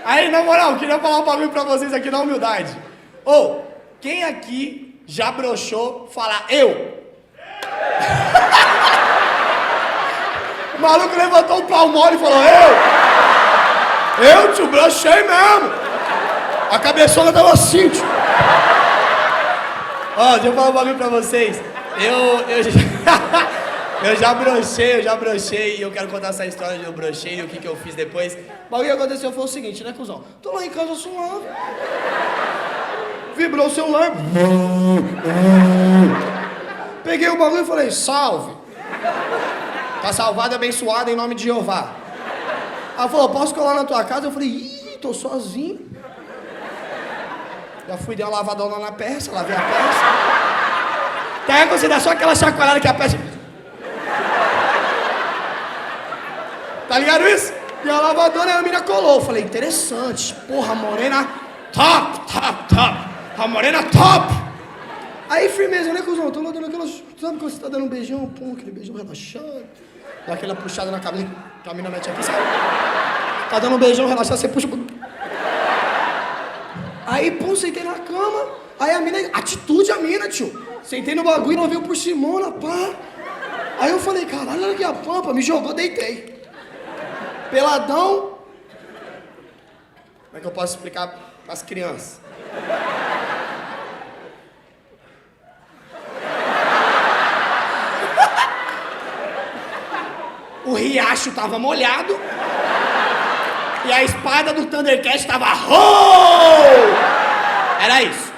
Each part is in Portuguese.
Aí, na moral, eu queria falar um bagulho pra vocês aqui na humildade. Ô, quem aqui já broxou falar eu? O maluco levantou o pau mole e falou, eu, tio, brochei mesmo. A cabeçona tava assim, tio. Ó, deixa eu falar um bagulho pra vocês. Eu já brochei e eu quero contar essa história de eu brochei e o que eu fiz depois. O bagulho que aconteceu foi o seguinte, né, cuzão? Tô lá em casa suave. Vibrou o celular. Peguei o bagulho e falei, salve. Tá salvado e abençoado em nome de Jeová. Ela falou, posso colar na tua casa? Eu falei, ih, tô sozinho. Já fui, dei uma lavadona na peça, lavei a peça. Tá, você dá só aquela chacoalhada que a peça... Tá ligado isso? E a lavadora e a mina colou. Eu falei, interessante. Porra, a morena top. A morena top. Aí, firmeza, né, cuzão? Tô lá dando aquela... Sabe quando você tá dando um beijão? Pum, aquele beijão relaxado. Dá aquela puxada na cabeça. Que a mina mete aqui, sabe? Tá dando um beijão relaxado, você puxa... Aí, pum, sentei na cama. Aí a mina... Atitude a mina, tio. Sentei no bagulho, ela veio por cima, pá. Aí eu falei, caralho, olha aqui a pampa. Me jogou, deitei. Peladão. Como é que eu posso explicar pras crianças? O riacho tava molhado. E a espada do Thundercat tava... Era isso.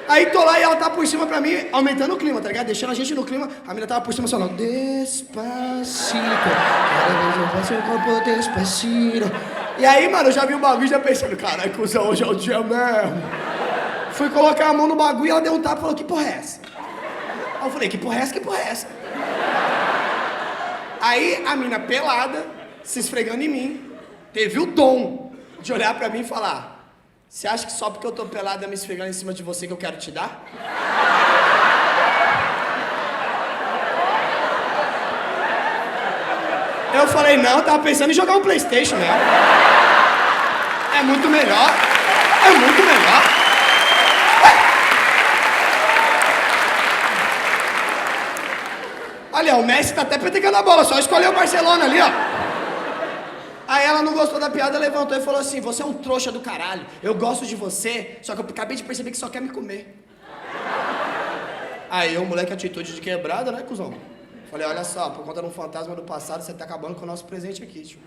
Aí tô lá e ela tá por cima pra mim, aumentando o clima, tá ligado? Deixando a gente no clima. A mina tava por cima falando, despacito. Cada vez eu faço o corpo despacito. E aí, mano, eu já vi o bagulho e já pensando, caralho, cuzão, hoje é o dia mesmo. Fui colocar a mão no bagulho e ela deu um tapa e falou, que porra é essa? Aí eu falei, que porra é essa? Aí a mina pelada, se esfregando em mim, teve o dom de olhar pra mim e falar, você acha que só porque eu tô pelada me esfregando em cima de você que eu quero te dar? Eu falei, não, eu tava pensando em jogar um PlayStation mesmo. É muito melhor. Ali, ó, o Messi tá até petecando a bola, só escolheu o Barcelona ali, ó. Aí ela não gostou da piada, levantou e falou assim, você é um trouxa do caralho, eu gosto de você, só que eu acabei de perceber que só quer me comer. Aí eu, moleque, atitude de quebrada, né, cuzão? Falei, olha só, por conta de um fantasma do passado, você tá acabando com o nosso presente aqui, tio.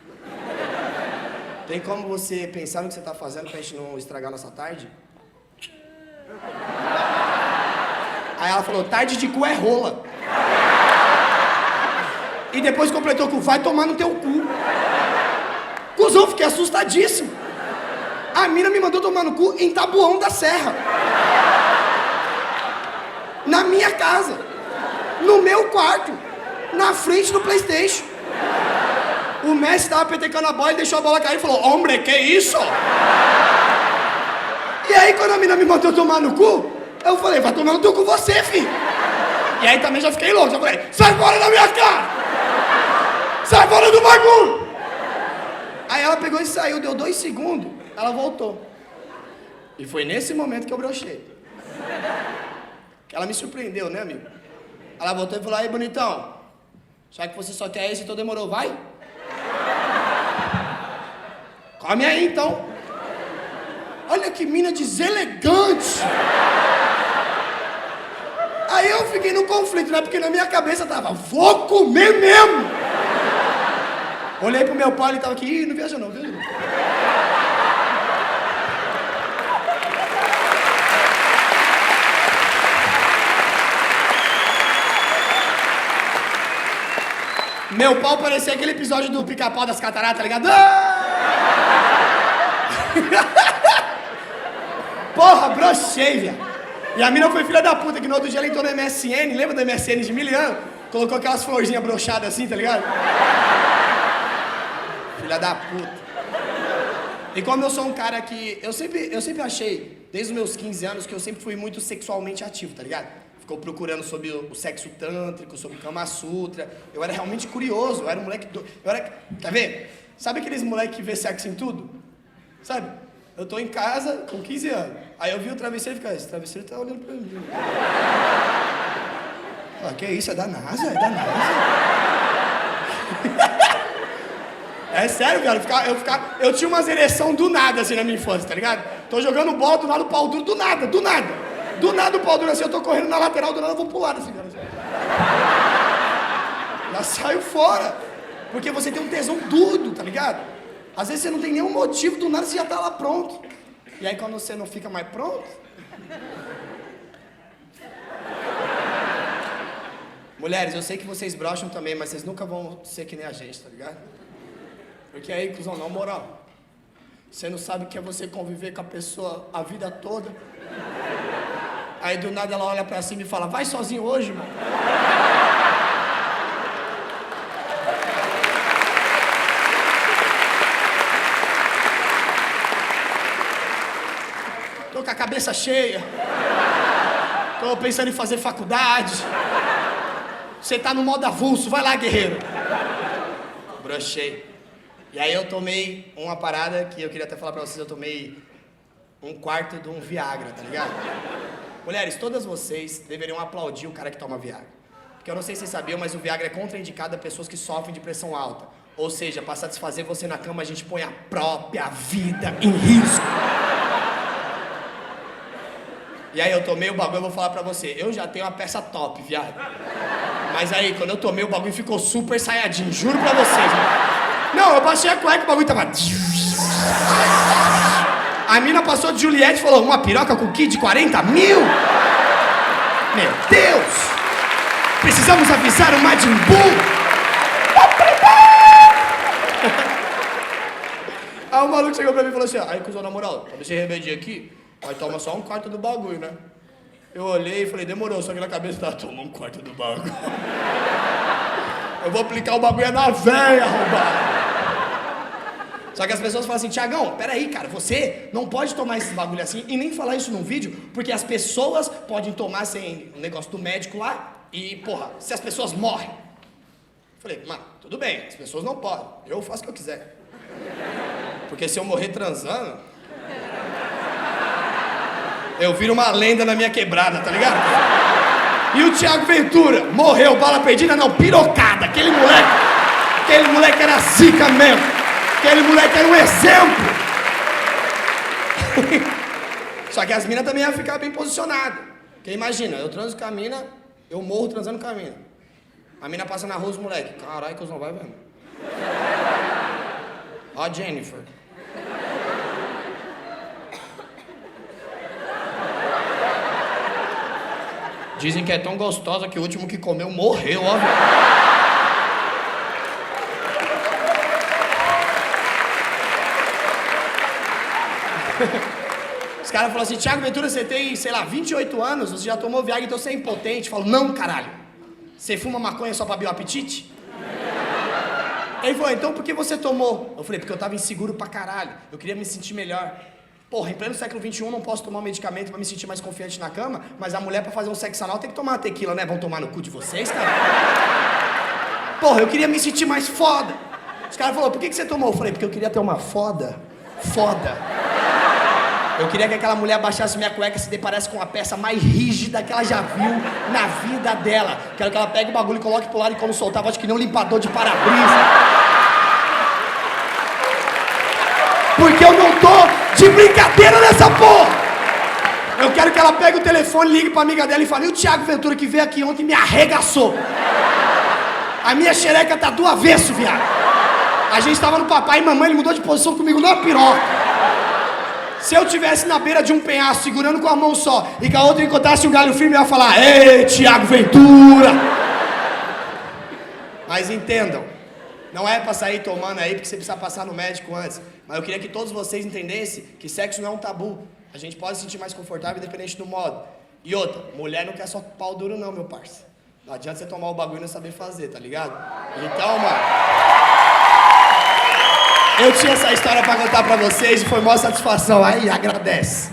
Tem como você pensar no que você tá fazendo pra gente não estragar nossa tarde? Aí ela falou, tarde de cu é rola. E depois completou com, vai tomar no teu cu. Cuzão, fiquei assustadíssimo. A mina me mandou tomar no cu em Taboão da Serra. Na minha casa. No meu quarto. Na frente do PlayStation. O Messi tava petecando a bola e deixou a bola cair e falou, hombre, que isso? E aí quando a mina me mandou tomar no cu, eu falei, vai tomar no teu cu você, filho. E aí também já fiquei louco, já falei, sai fora da minha cara! Sai fora do bagulho! Aí ela pegou e saiu, deu 2 segundos, ela voltou. E foi nesse momento que eu brochei. Ela me surpreendeu, né, amigo? Ela voltou e falou, aí, bonitão, já que você só quer esse, então demorou, vai? Come aí, então. Olha que mina deselegante. Aí eu fiquei no conflito, né, porque na minha cabeça tava, vou comer mesmo. Olhei pro meu pai, ele tava aqui, ih, não viaja não, viaja não. Meu pau parecia aquele episódio do Pica-Pau das Cataratas, tá ligado? Porra, brochei, velho. E a mina foi filha da puta, que no outro dia ela entrou no MSN, lembra do MSN de 1000 anos? Colocou aquelas florzinhas brochadas assim, tá ligado? Filha da puta. E como eu sou um cara que... Eu sempre achei, desde os meus 15 anos, que eu sempre fui muito sexualmente ativo, tá ligado? Ficou procurando sobre o sexo tântrico, sobre o Kama Sutra. Eu era realmente curioso, eu era um moleque... Quer ver? Sabe aqueles moleques que vê sexo em tudo? Sabe? Eu tô em casa com 15 anos. Aí eu vi o travesseiro e falei, esse travesseiro tá olhando pra mim. Ah, que isso? É da NASA? É da NASA? É sério, cara. Eu tinha umas ereção do nada, assim, na minha infância, tá ligado? Tô jogando bola, do nada o pau duro, do nada. Do nada o pau duro, assim, eu tô correndo na lateral, do nada eu vou pular, assim, cara. Já saio fora. Porque você tem um tesão duro, tá ligado? Às vezes você não tem nenhum motivo, do nada você já tá lá pronto. E aí quando você não fica mais pronto... Mulheres, eu sei que vocês brocham também, mas vocês nunca vão ser que nem a gente, tá ligado? Porque aí, cuzão, na moral, você não sabe o que é você conviver com a pessoa a vida toda. Aí do nada ela olha pra cima e fala, vai sozinho hoje, mano. Tô com a cabeça cheia. Tô pensando em fazer faculdade. Você tá no modo avulso, vai lá, guerreiro. Brochei. E aí eu tomei uma parada que eu queria até falar pra vocês, eu tomei 1/4 de um Viagra, tá ligado? Mulheres, todas vocês deveriam aplaudir o cara que toma Viagra. Porque eu não sei se vocês sabiam, mas o Viagra é contraindicado a pessoas que sofrem de pressão alta. Ou seja, pra satisfazer você na cama, a gente põe a própria vida em risco. E aí eu tomei o bagulho, eu vou falar pra você, eu já tenho uma peça top, viado. Mas aí, quando eu tomei o bagulho, ficou super saiadinho, juro pra vocês, mano. Não, eu baixei a cueca, o bagulho tava... A mina passou de Juliette e falou, uma piroca com kit de 40 mil? Meu Deus! Precisamos avisar o Majin Buu! Aí o maluco chegou pra mim e falou assim, aí, cuzão, na moral, toma esse remedinho aqui, aí toma só 1/4 do bagulho, né? Eu olhei e falei, demorou, só que na cabeça tava, toma 1/4 do bagulho. Eu vou aplicar o bagulho na véia, arrombado. Só que as pessoas falam assim, Tiagão, peraí, cara, você não pode tomar esse bagulho assim e nem falar isso num vídeo, porque as pessoas podem tomar sem o negócio do médico lá e, porra, se as pessoas morrem. Falei, mano, tudo bem, as pessoas não podem, eu faço o que eu quiser. Porque se eu morrer transando, eu viro uma lenda na minha quebrada, tá ligado? E o Thiago Ventura morreu, bala perdida, não, pirocada. Aquele moleque era zica mesmo. Aquele moleque era um exemplo. Só que as minas também iam ficar bem posicionadas. Porque imagina, eu transo com a mina, eu morro transando com a mina. A mina passa na rua, os moleque, caralho, que os não vai vendo. Ó a Jennifer. Dizem que é tão gostosa que o último que comeu morreu, ó. Os caras falaram assim, Thiago Ventura, você tem, sei lá, 28 anos, você já tomou Viagra, então você é impotente. Eu falo, não, caralho. Você fuma maconha só pra abrir o apetite? Ele falou, então por que você tomou? Eu falei, porque eu tava inseguro pra caralho. Eu queria me sentir melhor. Porra, em pleno século XXI eu não posso tomar um medicamento pra me sentir mais confiante na cama, mas a mulher pra fazer um sexo anal tem que tomar uma tequila, né? Vão tomar no cu de vocês, cara? Porra, eu queria me sentir mais foda. Os caras falaram, por que você tomou? Eu falei, porque eu queria ter uma foda. Eu queria que aquela mulher abaixasse minha cueca e se deparasse com a peça mais rígida que ela já viu na vida dela. Quero que ela pegue o bagulho e coloque pro lado e quando soltava, acho que nem um limpador de para-brisa. Porque eu não tô de brincadeira nessa porra. Eu quero que ela pegue o telefone, ligue pra amiga dela e fale, e o Thiago Ventura que veio aqui ontem me arregaçou. A minha xereca tá do avesso, viado. A gente tava no papai e mamãe, ele mudou de posição comigo na piroca. Se eu tivesse na beira de um penhasco, segurando com a mão só, e que a outra encontrasse um galho firme, eu ia falar, ei, Thiago Ventura! Mas entendam, não é pra sair tomando aí, porque você precisa passar no médico antes. Mas eu queria que todos vocês entendessem que sexo não é um tabu. A gente pode se sentir mais confortável independente do modo. E outra, mulher não quer só pau duro não, meu parça. Não adianta você tomar o bagulho e não saber fazer, tá ligado? Então, mano... Eu tinha essa história pra contar pra vocês e foi maior satisfação. Aí, agradece.